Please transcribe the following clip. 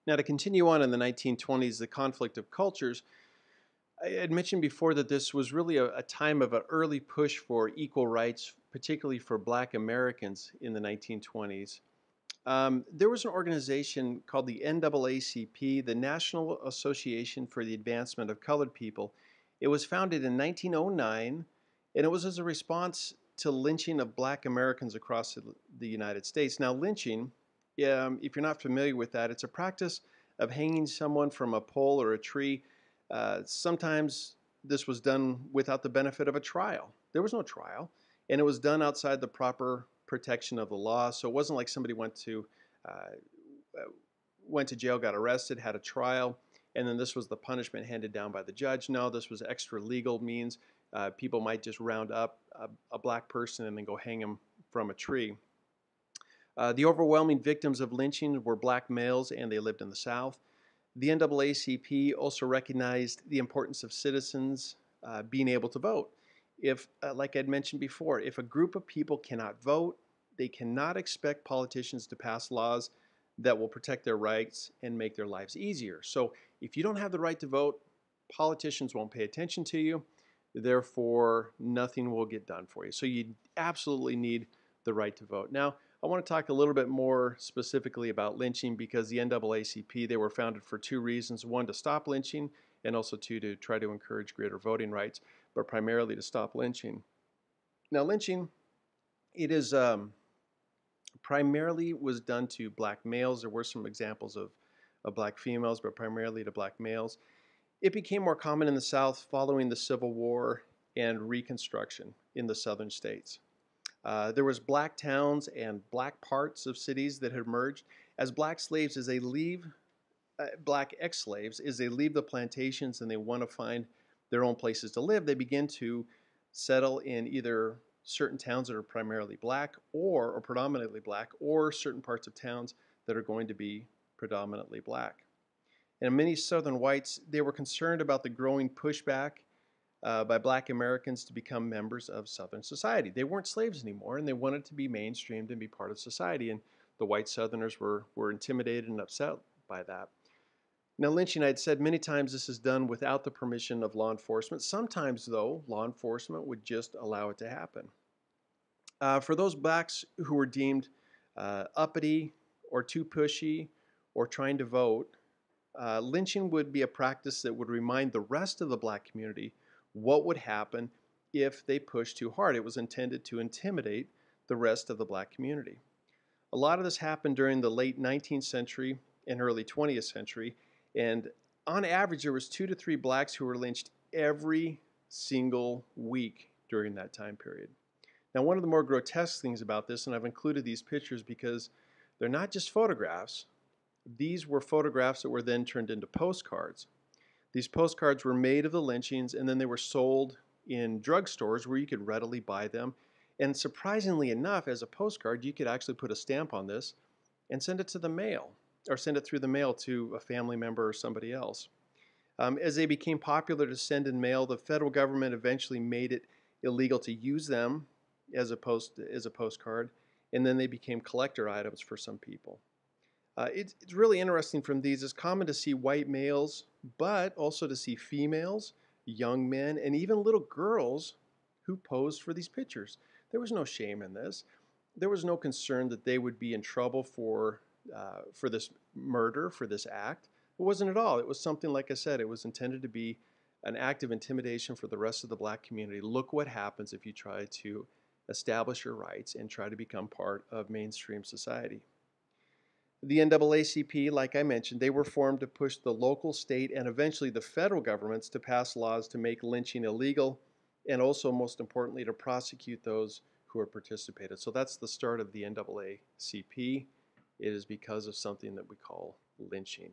Now, to continue on in the 1920s, the conflict of cultures, I had mentioned before that this was really a time of an early push for equal rights, particularly for Black Americans in the 1920s. There was an organization called the NAACP, the National Association for the Advancement of Colored People. It was founded in 1909, and it was as a response to lynching of Black Americans across the United States. Now, lynching, if you're not familiar with that, it's a practice of hanging someone from a pole or a tree. Sometimes this was done without the benefit of a trial. There was no trial, and it was done outside the proper protection of the law. So it wasn't like somebody uh, went to jail, got arrested, had a trial, and then this was the punishment handed down by the judge. No, this was extra legal means. People might just round up a Black person and then go hang him from a tree. The overwhelming victims of lynching were Black males, and they lived in the South. The NAACP also recognized the importance of citizens being able to vote. If, like I'd mentioned before, if a group of people cannot vote, they cannot expect politicians to pass laws that will protect their rights and make their lives easier. So if you don't have the right to vote, politicians won't pay attention to you. Therefore, nothing will get done for you. So you absolutely need the right to vote. Now, I want to talk a little bit more specifically about lynching because the NAACP, they were founded for two reasons. One, to stop lynching, and also two, to try to encourage greater voting rights, but primarily to stop lynching. Now, lynching, it is primarily was done to Black males. There were some examples of Black females, but primarily to Black males. It became more common in the South following the Civil War and Reconstruction in the southern states. There was Black towns and Black parts of cities that had emerged as Black slaves as they leave, Black ex-slaves, as they leave the plantations and they want to find their own places to live, they begin to settle in either certain towns that are primarily Black or predominantly Black, or certain parts of towns that are going to be predominantly Black. And many Southern whites, they were concerned about the growing pushback by Black Americans to become members of Southern society. They weren't slaves anymore, and they wanted to be mainstreamed and be part of society, and the white Southerners were intimidated and upset by that. Now, lynching, I'd said many times, this is done without the permission of law enforcement. Sometimes, though, law enforcement would just allow it to happen. For those Blacks who were deemed uppity or too pushy or trying to vote, lynching would be a practice that would remind the rest of the Black community what would happen if they pushed too hard. It was intended to intimidate the rest of the Black community. A lot of this happened during the late 19th century and early 20th century, and on average there was 2 to 3 Blacks who were lynched every single week during that time period. Now, one of the more grotesque things about this, and I've included these pictures because they're not just photographs. These were photographs that were then turned into postcards. These postcards were made of the lynchings, and then they were sold in drugstores where you could readily buy them. And surprisingly enough, as a postcard, you could actually put a stamp on this and send it to the mail, or send it through the mail to a family member or somebody else. As they became popular to send in mail, the federal government eventually made it illegal to use them as a postcard, and then they became collector items for some people. It's really interesting from these. It's common to see white males, but also to see females, young men, and even little girls who posed for these pictures. There was no shame in this. There was no concern that they would be in trouble for this murder, for this act. It wasn't at all. It was something, like I said, it was intended to be an act of intimidation for the rest of the Black community. Look what happens if you try to establish your rights and try to become part of mainstream society. The NAACP, like I mentioned, they were formed to push the local, state, and eventually the federal governments to pass laws to make lynching illegal, and also, most importantly, to prosecute those who have participated. So that's the start of the NAACP. It is because of something that we call lynching.